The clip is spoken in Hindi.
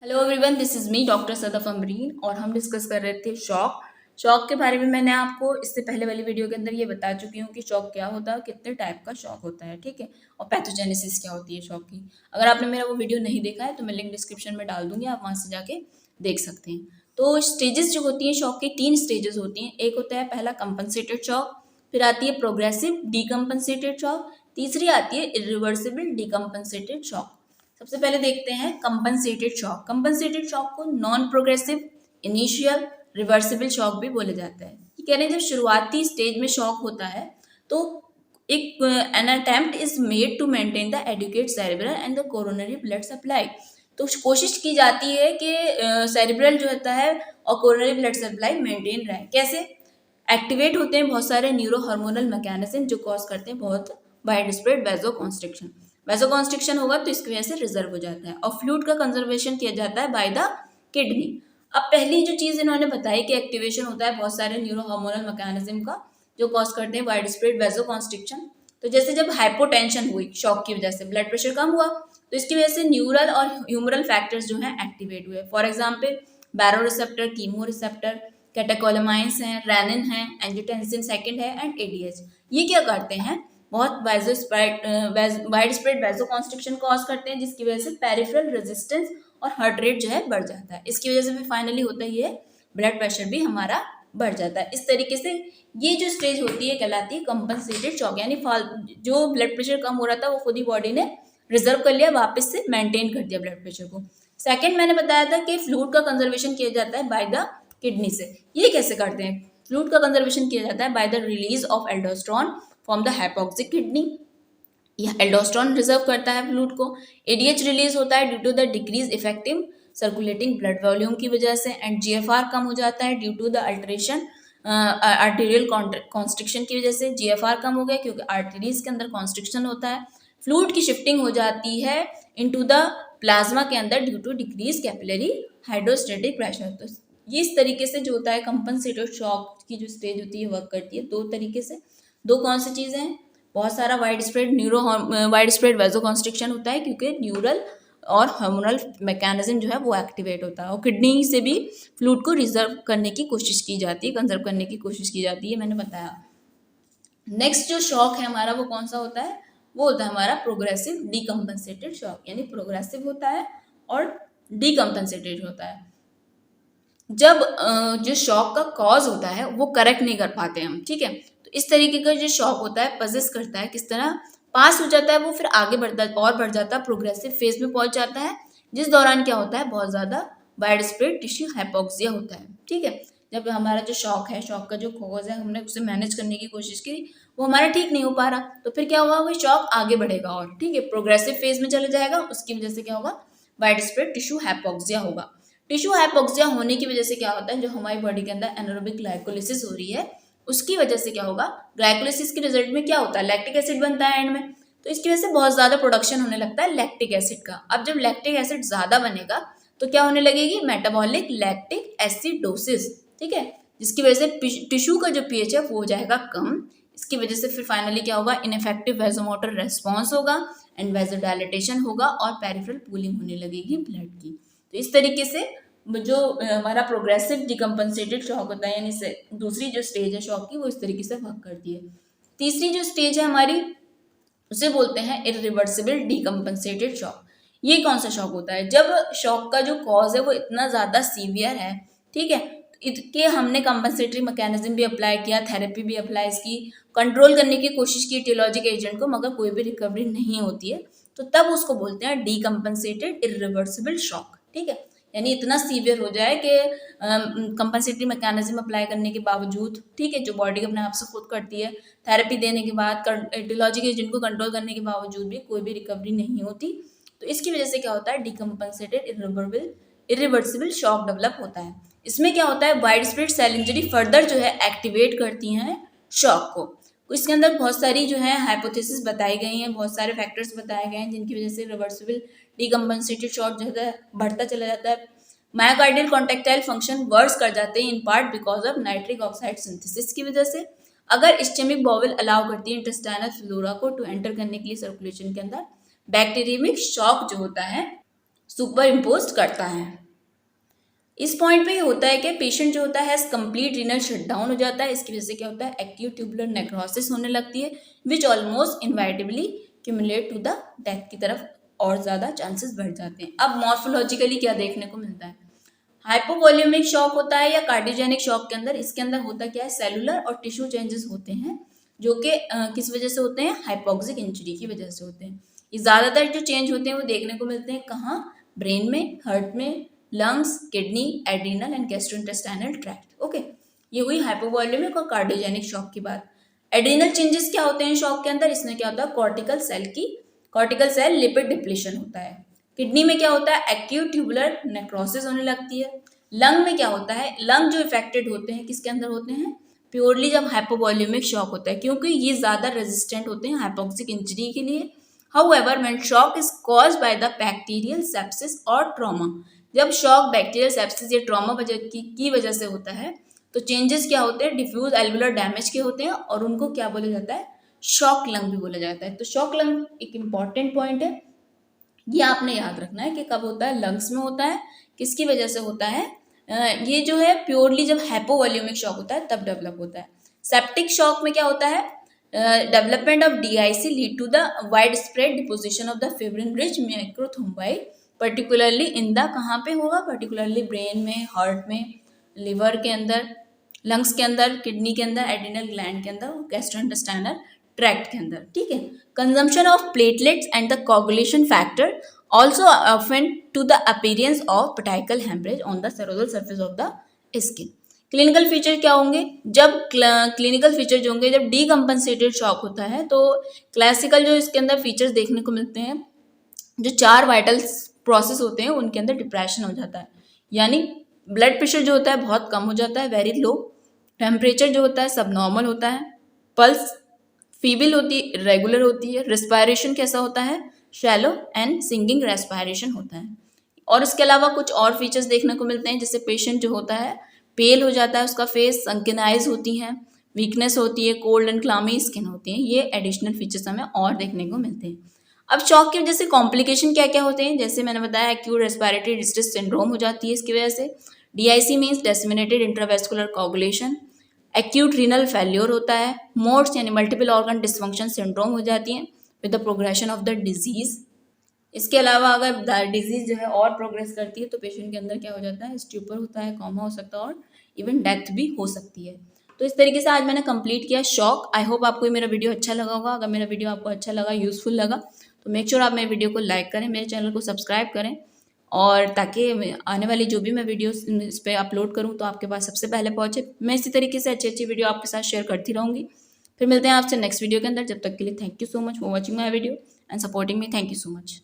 Hello everyone, this is me doctor Sadaf Amreen और हम डिस्कस कर रहे थे शॉक के बारे में। मैंने आपको इससे पहले वाली वीडियो के अंदर ये बता चुकी हूँ कि शॉक क्या होता है, कितने टाइप का शॉक होता है, ठीक है, और पैथोजेनेसिस क्या होती है शॉक की। अगर आपने मेरा वो वीडियो नहीं देखा है तो मैं लिंक डिस्क्रिप्शन में डाल दूंगी, आप वहाँ से जाके देख सकते हैं। तो स्टेजेस जो होती हैं शॉक की, 3 स्टेजेस होती हैं। एक होता है पहला कंपनसेटेड शॉक, फिर आती है प्रोग्रेसिव डीकम्पनसेटेड शॉक, तीसरी आती है इरिवर्सिबल डीकम्पनसेटेड शॉक। सबसे पहले देखते हैं कंपनसेटेड शॉक। कंपनसेटेड शॉक को non progressive, initial, reversible shock भी बोले जाता है। ये कह रहे हैं जब शुरुआती स्टेज में शॉक होता है तो एक an attempt is made to maintain the adequate cerebral and the coronary blood supply. तो कोशिश की जाती है कि सेरेब्रल जो होता है और कोरोनरी ब्लड सप्लाई मेंटेन रहे। कैसे? एक्टिवेट होते हैं बहुत सारे न्यूरो हार्मोनल मैकेनिज्म जो कॉज करते हैं बहुत वाइड स्प्रेड वैसोकॉन्स्ट्रिक्शन। वैसोकॉन्स्ट्रिक्शन होगा तो इसकी वजह से रिजर्व हो जाता है और फ्लूइड का कंजर्वेशन किया जाता है बाय द किडनी। अब पहली जो चीज इन्होंने बताई कि एक्टिवेशन होता है बहुत सारे न्यूरो हार्मोनल मैकेनिज्म का जो कॉज करते हैं वाइड स्प्रेड वैसोकॉन्स्ट्रिक्शन। तो जैसे जब हाइपोटेंशन हुई शॉक की वजह से, ब्लड प्रेशर कम हुआ तो इसकी वजह से न्यूरल और ह्यूमरल फैक्टर्स जो है एक्टिवेट हुए। For example baro receptor, chemo receptor, catecholamines हैं, रेनिन है, एंजियोटेंसिन सेकंड है एंड एडीएच। ये क्या करते हैं? बहुत वाइड स्प्रेड वैसोकॉन्स्ट्रिक्शन कॉज करते हैं जिसकी वजह से पेरिफेरल रेजिस्टेंस और हार्ट रेट जो है बढ़ जाता है। इसकी वजह से भी फाइनली होता ही है ब्लड प्रेशर भी हमारा बढ़ जाता है। इस तरीके से ये जो स्टेज होती है कहलाती है कंपनसेटेड शॉक, यानी जो ब्लड प्रेशर कम हो रहा था वो खुद ही बॉडी ने रिजर्व कर लिया, वापस से मेंटेन कर दिया ब्लड प्रेशर को। सेकंड मैंने बताया था कि फ्लूइड का कंजर्वेशन किया जाता है बाय द किडनी से। ये कैसे करते हैं? फ्लूइड का कंजर्वेशन किया जाता है by the release of aldosterone from the hypoxic kidney. यह एल्डोस्टेरोन रिजर्व करता है फ्लूइड को। एडीएच रिलीज होता है due to the decrease effective circulating blood volume की वजह से, एंड जीएफआर कम हो जाता है due to the alteration arterial constriction की वजह से। जीएफआर कम हो गया क्योंकि आर्टरीज के अंदर कॉन्स्ट्रिक्शन होता है। फ्लूइड की शिफ्टिंग हो जाती है इनटू द प्लाज्मा के अंदर due to decrease capillary hydrostatic pressure. तो ये इस तरीके से जो होता है कंपनसेटेड शॉक की जो स्टेज होती है वर्क करती है दो तरीके से। दो कौन सी चीजें हैं? बहुत सारा वाइड स्प्रेड वैसोकॉन्स्ट्रिक्शन होता है क्योंकि न्यूरल और हार्मोनल मैकेनिज्म जो है वो एक्टिवेट होता है, और किडनी से भी फ्लूइड को रिजर्व करने की कोशिश की जाती है, कंजर्व करने की कोशिश की जाती है, मैंने बताया। नेक्स्ट जो शॉक है हमारा वो कौन सा होता है? वो होता है हमारा प्रोग्रेसिव डीकम्पनसेटेड शॉक, यानी प्रोग्रेसिव होता है और डीकम्पनसेटेड होता है। जब जो शॉक का कॉज होता है वो करेक्ट नहीं कर पाते हम, ठीक है। तो इस तरीके का जो शॉक होता है पजेस करता है, किस तरह पास हो जाता है वो, फिर आगे बढ़ता और बढ़ जाता है, प्रोग्रेसिव फेज में पहुंच जाता है, जिस दौरान क्या होता है बहुत ज्यादा वाइड स्प्रेड टिश्यू हाइपोक्सिया होता है, ठीक है। जब हमारा जो शॉक है, शॉक का जो कॉज है, हमने उसे मैनेज करने की कोशिश की, वो हमारा ठीक नहीं हो पा रहा, तो फिर क्या होगा, वो शॉक आगे बढ़ेगा और, ठीक है, प्रोग्रेसिव फेज में चले जाएगा। उसकी वजह से क्या होगा? वाइड स्प्रेड टिश्यू हाइपोक्सिया होगा। टिश्यू हाइपोक्सिया होने की वजह से क्या होता है, जो हमारी बॉडी के अंदर एनारोबिक ग्लाइकोलिसिस हो रही है उसकी वजह से क्या होगा, ग्लाइकोलिसिस के रिजल्ट में क्या होता है, लैक्टिक एसिड बनता है एंड में। तो इसकी वजह से बहुत ज्यादा प्रोडक्शन होने लगता है लैक्टिक एसिड का। अब जब लैक्टिक एसिड ज्यादा बनेगा तो क्या होने लगेगी, मेटाबॉलिक लैक्टिक एसिडोसिस, ठीक है, जिसकी वजह से टिश्यू का जो पीएच है वो हो जाएगा कम। इसकी वजह से फिर फाइनली क्या होगा, इनफेक्टिव वैसोमोटर रेस्पॉन्स होगा एंड वैसोडायलेटेशन होगा और पेरिफेरल पूलिंग होने लगेगी ब्लड की। तो इस तरीके से जो हमारा प्रोग्रेसिव डिकम्पनसेटेड शॉक होता है, यानी से दूसरी जो स्टेज है शॉक की, वो इस तरीके से वर्क करती है। तीसरी जो स्टेज है हमारी उसे बोलते हैं इरिवर्सिबल डिकम्पनसेटेड शॉक। ये कौन सा शॉक होता है? जब शॉक का जो कॉज है वो इतना ज्यादा सीवियर है, ठीक है, इसके हमने कंपनसेटरी मैकेनिज्म भी अप्लाई किया, थेरेपी भी अप्लाई इसकी, कंट्रोल करने की कोशिश की टियोलॉजिक एजेंट को, मगर कोई भी रिकवरी नहीं होती है, तो तब उसको बोलते हैं डीकम्पनसेटेड इरिवर्सिबल शॉक, ठीक है। यानी इतना सीवियर हो जाए कि कंपनसेटरी मैकेनिज्म अप्लाई करने के बावजूद, ठीक है, जो बॉडी अपने आप से खुद करती है, थेरेपी देने के बाद, टियोलॉजिक एजेंट को कंट्रोल करने के बावजूद भी कोई भी रिकवरी नहीं होती। तो इसकी वजह से क्या होता है, डीकम्पनसेटेड इरिवर्सिबल शॉक डेवलप होता है। इसमें क्या होता है, wide spread cell injury further जो है एक्टिवेट करती हैं शॉक को। इसके अंदर बहुत सारी जो है हाइपोथेसिस बताई गई हैं, बहुत सारे फैक्टर्स बताए गए हैं जिनकी वजह से रिवर्सिबल डीकम्पनसेटेड शॉक जो है बढ़ता चला जाता है। मायोकार्डियल कॉन्ट्रेक्टाइल फंक्शन वर्स कर जाते हैं in part because of nitric oxide synthesis की वजह से। अगर इस्चेमिक बॉवल अलाउ करती है इंटेस्टाइनल फ्लोरा को टू एंटर करने के लिए सर्कुलेशन के अंदर, बैक्टीरियमिक शॉक जो होता है सुपर इम्पोज करता है। इस पॉइंट पे ये होता है कि पेशेंट जो होता है कंप्लीट रीनल शटडाउन हो जाता है। इसकी वजह से क्या होता है, एक्यूट ट्यूबुलर नेक्रोसिस होने लगती है, which almost inevitably cumulate to the death की तरफ और ज़्यादा चांसेस बढ़ जाते हैं। अब मॉर्फोलॉजिकली क्या देखने को मिलता है, हाइपोवॉल्यूमिक शॉक होता है या कार्डियोजेनिक शॉक के अंदर, इसके अंदर होता क्या है, सेलुलर और टिश्यू चेंजेस होते हैं जो कि किस वजह से होते हैं, हाइपोक्सिक इंजरी की वजह से होते हैं। ये ज़्यादातर जो चेंज होते हैं वो देखने को मिलते हैं कहाँ, ब्रेन में, हार्ट में, lungs, kidney, adrenal and gastrointestinal tract. Okay, ये हुई हाइपोवॉल्यूमिक और कार्डियोजेनिक शॉक की बात। एड्रीनल चेंजेस क्या होते हैं शॉक के अंदर, इसमें क्या होता है, कॉर्टिकल सेल लिपिड डिप्लीशन होता है। किडनी में क्या होता है, एक्यूट ट्यूबुलर नेक्रोसिस होने लगती है। लंग में क्या होता है, लंग जो इफेक्टेड होते हैं किसके अंदर होते हैं, प्योरली जब हाइपोवॉल्यूमिक शॉक होता है, क्योंकि ये ज़्यादा रेजिस्टेंट होते हैं हाइपोक्सिक इंजरी के लिए। However when shock is caused by the bacterial sepsis और ट्रॉमा, जब शॉक बैक्टीरियल सेप्सिस या ट्रॉमा की वजह से होता है तो चेंजेस क्या होते हैं, डिफ्यूज एल्वुलर डैमेज के होते हैं और उनको क्या बोला जाता है, शॉक लंग भी बोला जाता है। तो शॉक लंग एक इंपॉर्टेंट पॉइंट है, ये आपने याद रखना है कि कब होता है, लंग्स में होता है, किसकी वजह से होता है, ये जो है प्योरली जब हाइपोवॉल्यूमिक शॉक होता है तब डेवलप होता है। सेप्टिक शॉक में क्या होता है, development of DIC lead to the widespread deposition of the fibrin rich microthrombi, particularly in the, कहाँ पे होगा, पर्टिकुलरली ब्रेन में, हार्ट में, लिवर के अंदर, लंग्स के अंदर, किडनी के अंदर, एड्रिनल ग्लैंड के अंदर, गैस्ट्रोइंटेस्टाइनल ट्रैक्ट के अंदर। ठीक है, consumption of platelets and the coagulation factor also often to the appearance of petechial hemorrhage on the serosal surface of the skin। Clinical feature क्या होंगे, जब क्लिनिकल फीचर जो होंगे जब डीकम्पनसेटेड शॉक होता है तो क्लासिकल जो इसके अंदर फीचर्स देखने को मिलते हैं, जो 4 वाइटल प्रोसेस होते हैं उनके अंदर डिप्रेशन हो जाता है, यानी ब्लड प्रेशर जो होता है बहुत कम हो जाता है, वेरी लो, टेम्परेचर जो होता है सब नॉर्मल होता है, पल्स फीबल होती है, रेगुलर होती है, रेस्पायरेशन कैसा होता है, शैलो एंड सिंगिंग रेस्पायरेशन होता है। और इसके अलावा कुछ और फीचर्स देखने को मिलते हैं, जैसे पेशेंट जो होता है पेल हो जाता है, उसका फेस, संकेनाइज होती है, वीकनेस होती है, कोल्ड एंड क्लामी स्किन होती है। ये एडिशनल फीचर्स हमें और देखने को मिलते हैं। अब शॉक की वजह से कॉम्प्लिकेशन क्या क्या होते हैं, जैसे मैंने बताया एक्यूट रेस्पिरेटरी डिस्ट्रेस सिंड्रोम हो जाती है इसकी वजह से, DIC means disseminated intravascular coagulation, acute renal failure होता है, मोड्स यानी मल्टीपल ऑर्गन डिसफंक्शन सिंड्रोम हो जाती है with the progression of the disease. इसके अलावा अगर डिजीज जो है और प्रोग्रेस करती है तो पेशेंट के अंदर क्या हो जाता है, स्ट्यूपर होता है, कॉमा हो सकता है और इवन डेथ भी हो सकती है। तो इस तरीके से आज मैंने कंप्लीट किया शॉक। आई होप आपको मेरा वीडियो अच्छा लगा होगा। अगर मेरा वीडियो आपको अच्छा लगा, यूजफुल लगा, तो मेक श्योर आप मेरे वीडियो को लाइक करें, मेरे चैनल को सब्सक्राइब करें, और ताकि आने वाली जो भी मैं वीडियो इस पर अपलोड करूँ तो आपके पास सबसे पहले पहुँचे। मैं इसी तरीके से अच्छी अच्छी वीडियो आपके साथ शेयर करती रहूँगी। फिर मिलते हैं आपसे नेक्स्ट वीडियो के अंदर। जब तक के लिए thank you so much for watching my video and supporting me. Thank you so much.